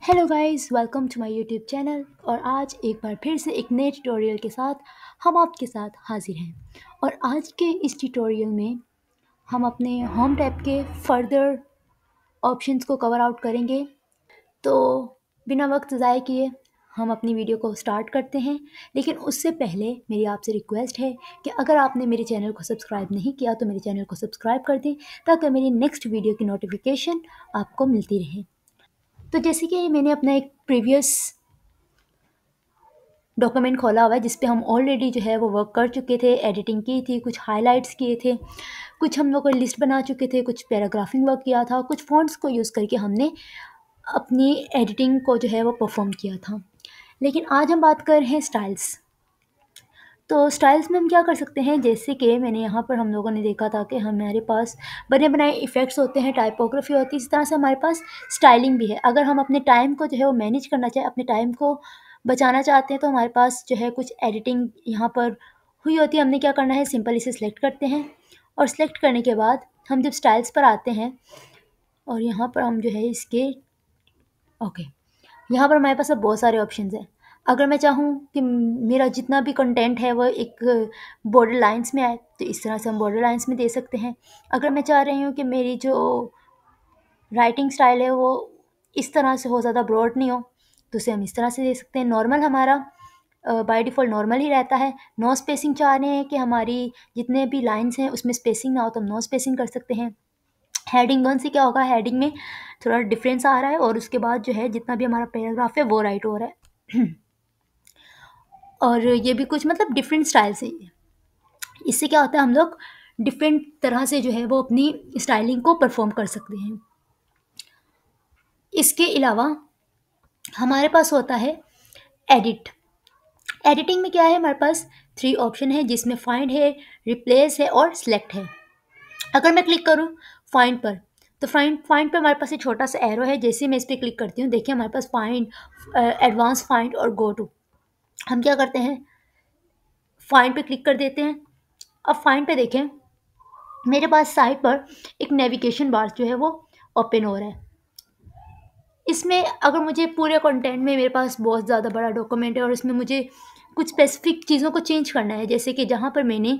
Hello guys, welcome to my YouTube channel. और आज एक बार फिर से एक नए ट्यूटोरियल के साथ हम आपके साथ हाजिर हैं। और आज के इस ट्यूटोरियल में हम अपने होम टैब के फर्दर ऑप्शंस को कवर आउट करेंगे। तो बिना वक्त ज़ाय किए हम अपनी वीडियो को स्टार्ट करते हैं। लेकिन उससे पहले मेरी आपसे रिक्वेस्ट है कि अगर आपने मेरे चैनल को सब्सक्राइब नहीं किया तो मेरे चैनल को सब्सक्राइब कर दें, ताकि मेरी नेक्स्ट वीडियो की नोटिफिकेशन आपको मिलती रहे। तो जैसे कि मैंने अपना एक प्रीवियस डॉक्यूमेंट खोला हुआ है जिस पे हम ऑलरेडी जो है वो वर्क कर चुके थे, एडिटिंग की थी, कुछ हाइलाइट्स किए थे, कुछ हम लोग को लिस्ट बना चुके थे, कुछ पैराग्राफिंग वर्क किया था, कुछ फ़ॉन्ट्स को यूज़ करके हमने अपनी एडिटिंग को जो है वो परफॉर्म किया था। लेकिन आज हम बात कर रहे हैं स्टाइल्स। तो स्टाइल्स में हम क्या कर सकते हैं, जैसे कि मैंने यहाँ पर हम लोगों ने देखा था कि हमारे पास बने बनाए इफ़ेक्ट्स होते हैं, टाइपोग्राफी होती है, इस तरह से हमारे पास स्टाइलिंग भी है। अगर हम अपने टाइम को जो है वो मैनेज करना चाहें, अपने टाइम को बचाना चाहते हैं, तो हमारे पास जो है कुछ एडिटिंग यहाँ पर हुई होती है। हमने क्या करना है, सिंपल इसे सिलेक्ट करते हैं और सिलेक्ट करने के बाद हम जब स्टाइल्स पर आते हैं और यहाँ पर हम जो है इसके ओके यहाँ पर हमारे पास अब बहुत सारे ऑप्शंस हैं। अगर मैं चाहूँ कि मेरा जितना भी कंटेंट है वो एक बॉर्डर लाइंस में आए, तो इस तरह से हम बॉर्डर लाइंस में दे सकते हैं। अगर मैं चाह रही हूँ कि मेरी जो राइटिंग स्टाइल है वो इस तरह से हो, ज़्यादा ब्रॉड नहीं हो, तो उसे हम इस तरह से दे सकते हैं। नॉर्मल हमारा बाय डिफ़ॉल्ट नॉर्मल ही रहता है। नो स्पेसिंग चाह रहे हैं कि हमारी जितने भी लाइन्स हैं उसमें स्पेसिंग ना हो, तो हम नो स्पेसिंग कर सकते हैं। हेडिंग 1 से क्या होगा, हेडिंग में थोड़ा डिफरेंस आ रहा है और उसके बाद जो है जितना भी हमारा पैराग्राफ है वो राइट हो रहा है। और ये भी कुछ मतलब डिफरेंट स्टाइल से, इससे क्या होता है हम लोग डिफरेंट तरह से जो है वो अपनी स्टाइलिंग को परफॉर्म कर सकते हैं। इसके अलावा हमारे पास होता है एडिट। एडिटिंग में क्या है, हमारे पास 3 ऑप्शन है जिसमें फाइंड है, रिप्लेस है और सिलेक्ट है। अगर मैं क्लिक करूँ फाइंड पर, तो फाइंड फाइंड पे हमारे पास एक छोटा सा एरो है। जैसे मैं इस पर क्लिक करती हूँ, देखिए हमारे पास फाइंड, एडवांस फाइंड और गो टू। हम क्या करते हैं, फाइंड पे क्लिक कर देते हैं। अब फाइंड पे देखें, मेरे पास साइड पर एक नेविगेशन बार जो है वो ओपन हो रहा है। इसमें अगर मुझे पूरे कंटेंट में, मेरे पास बहुत ज़्यादा बड़ा डॉक्यूमेंट है और इसमें मुझे कुछ स्पेसिफिक चीज़ों को चेंज करना है, जैसे कि जहाँ पर मैंने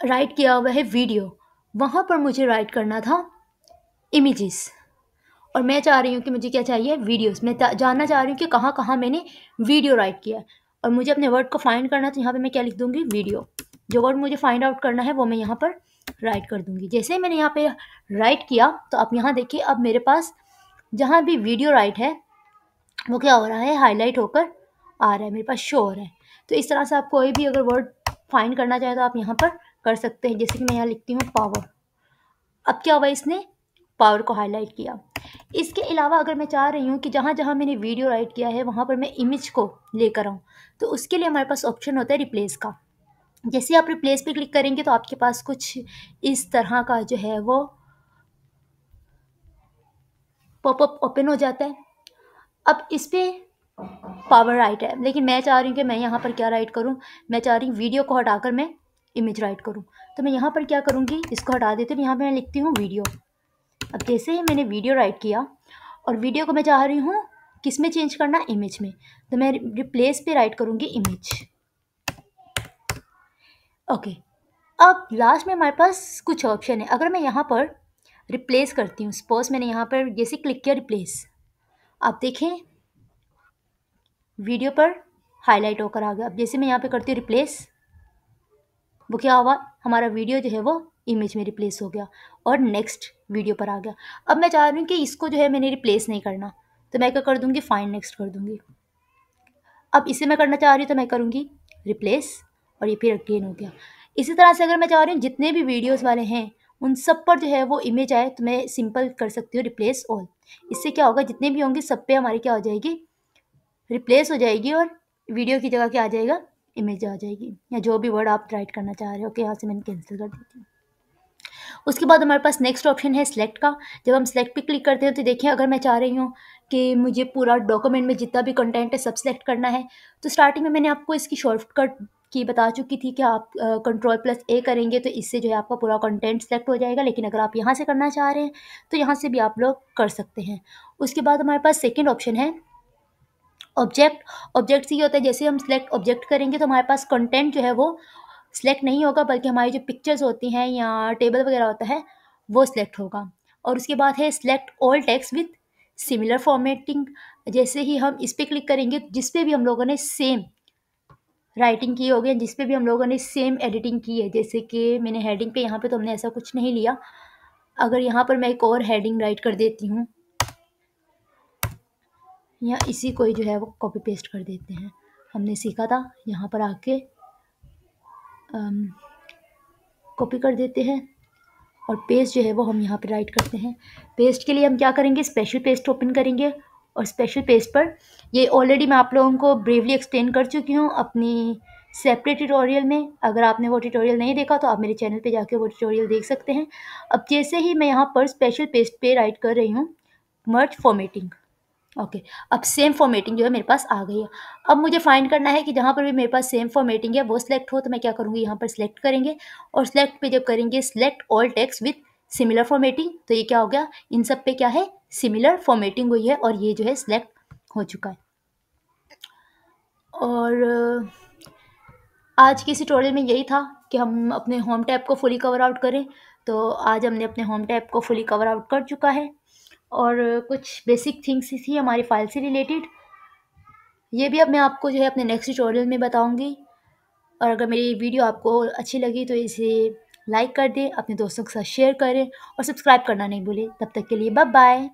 राइट किया हुआ है वीडियो, वहाँ पर मुझे राइट करना था इमेजेस। और मैं चाह रही हूँ कि मुझे क्या चाहिए, वीडियोस। मैं जानना चाह रही हूँ कि कहाँ कहाँ मैंने वीडियो राइट किया है और मुझे अपने वर्ड को फाइंड करना है। तो यहाँ पे मैं क्या लिख दूँगी, वीडियो। जो वर्ड मुझे फाइंड आउट करना है वो मैं यहाँ पर राइट कर दूँगी। जैसे ही मैंने यहाँ पे राइट किया, तो आप यहाँ देखिए, अब मेरे पास जहाँ भी वीडियो राइट है वो क्या हो रहा है, हाईलाइट होकर आ रहा है, मेरे पास शो हो रहा है। तो इस तरह से आप कोई भी अगर वर्ड फाइंड करना चाहे तो आप यहाँ पर कर सकते हैं। जैसे कि मैं यहाँ लिखती हूँ पावर। अब क्या हुआ, इसने पावर को हाईलाइट किया। इसके अलावा अगर मैं चाह रही हूँ कि जहाँ जहाँ मैंने वीडियो राइट किया है वहाँ पर मैं इमेज को लेकर आऊँ, तो उसके लिए हमारे पास ऑप्शन होता है रिप्लेस का। जैसे आप रिप्लेस पे क्लिक करेंगे तो आपके पास कुछ इस तरह का जो है वो पॉपअप ओपन हो जाता है। अब इस पे पावर राइट है, लेकिन मैं चाह रही हूँ कि मैं यहाँ पर क्या राइट करूँ, मैं चाह रही हूँ वीडियो को हटाकर मैं इमेज राइट करूँ। तो मैं यहाँ पर क्या करूँगी, इसको हटा देती हूँ, यहाँ पर मैं लिखती हूँ वीडियो। अब जैसे ही मैंने वीडियो राइट किया और वीडियो को मैं चाह रही हूँ किस में चेंज करना, इमेज में, तो मैं रिप्लेस पे राइट करूँगी इमेज। ओके, अब लास्ट में हमारे पास कुछ ऑप्शन है। अगर मैं यहाँ पर रिप्लेस करती हूँ, सपोज मैंने यहाँ पर जैसे क्लिक किया रिप्लेस, आप देखें वीडियो पर हाईलाइट होकर आ गया। अब जैसे मैं यहाँ पे करती हूँ रिप्लेस, वो क्या हुआ, हमारा वीडियो जो है वो इमेज में रिप्लेस हो गया और नेक्स्ट वीडियो पर आ गया। अब मैं चाह रही हूँ कि इसको जो है मैंने रिप्लेस नहीं करना, तो मैं क्या कर दूँगी, फाइंड नेक्स्ट कर दूँगी। अब इसे मैं करना चाह रही हूँ तो मैं करूँगी रिप्लेस और ये फिर अगेन हो गया। इसी तरह से अगर मैं चाह रही हूँ जितने भी वीडियोस वाले हैं उन सब पर जो है वो इमेज आए, तो मैं सिंपल कर सकती हूँ रिप्लेस ऑल। इससे क्या होगा, जितने भी होंगे सब पे हमारी क्या हो जाएगी, रिप्लेस हो जाएगी और वीडियो की जगह क्या आ जाएगा, इमेज आ जाएगी, या जो भी वर्ड आप राइट करना चाह रहे हो। ओके, यहाँ से मैंने कैंसिल कर देती हूँ। उसके बाद हमारे पास नेक्स्ट ऑप्शन है सिलेक्ट का। जब हम सिलेक्ट पे क्लिक करते हैं तो देखिए, अगर मैं चाह रही हूँ कि मुझे पूरा डॉक्यूमेंट में जितना भी कंटेंट है सब सिलेक्ट करना है, तो स्टार्टिंग में मैंने आपको इसकी शॉर्टकट की बता चुकी थी कि आप Ctrl+A करेंगे तो इससे जो है आपका पूरा कंटेंट सेलेक्ट हो जाएगा, लेकिन अगर आप यहाँ से करना चाह रहे हैं तो यहाँ से भी आप लोग कर सकते हैं। उसके बाद हमारे पास सेकेंड ऑप्शन है ऑब्जेक्ट। ऑब्जेक्ट से ये होता है जैसे हम सिलेक्ट ऑब्जेक्ट करेंगे तो हमारे पास कंटेंट जो है वो सिलेक्ट नहीं होगा, बल्कि हमारी जो पिक्चर्स होती हैं या टेबल वगैरह होता है वो सिलेक्ट होगा। और उसके बाद है select all text with similar formatting. जैसे ही हम इस पर क्लिक करेंगे, जिस पे भी हम लोगों ने सेम राइटिंग की होगी, जिस पे भी हम लोगों ने सेम एडिटिंग की है, जैसे कि मैंने हेडिंग पे यहाँ पे तो हमने ऐसा कुछ नहीं लिया। अगर यहाँ पर मैं एक और हेडिंग राइट कर देती हूँ या इसी को ही जो है वो कॉपी पेस्ट कर देते हैं। हमने सीखा था यहाँ पर आके कॉपी कर देते हैं और पेस्ट जो है वो हम यहाँ पे राइट करते हैं। पेस्ट के लिए हम क्या करेंगे, स्पेशल पेस्ट ओपन करेंगे और स्पेशल पेस्ट पर ये ऑलरेडी मैं आप लोगों को ब्रीफली एक्सप्लेन कर चुकी हूँ अपनी सेपरेट ट्यूटोरियल में। अगर आपने वो ट्यूटोरियल नहीं देखा तो आप मेरे चैनल पे जाके वो ट्यूटोरियल देख सकते हैं। अब जैसे ही मैं यहाँ पर स्पेशल पेस्ट पे राइट कर रही हूँ मर्ज फॉर्मेटिंग, ओके, अब सेम फॉर्मेटिंग जो है मेरे पास आ गई है। अब मुझे फाइंड करना है कि जहाँ पर भी मेरे पास सेम फॉर्मेटिंग है वो सिलेक्ट हो, तो मैं क्या करूँगी, यहाँ पर सिलेक्ट करेंगे और सिलेक्ट पे जब करेंगे select all text with similar formatting, तो ये क्या हो गया, इन सब पे क्या है, सिमिलर फॉर्मेटिंग हुई है और ये जो है सिलेक्ट हो चुका है। और आज के इस ट्यूटोरियल में यही था कि हम अपने होम टैब को फुली कवर आउट करें। तो आज हमने अपने होम टैब को फुली कवर आउट कर चुका है और कुछ बेसिक थिंग्स थी हमारी फाइल से रिलेटेड, ये भी अब मैं आपको जो है अपने नेक्स्ट ट्यूटोरियल में बताऊंगी। और अगर मेरी वीडियो आपको अच्छी लगी तो इसे लाइक कर दें, अपने दोस्तों के साथ शेयर करें और सब्सक्राइब करना नहीं भूलें। तब तक के लिए बाय बाय।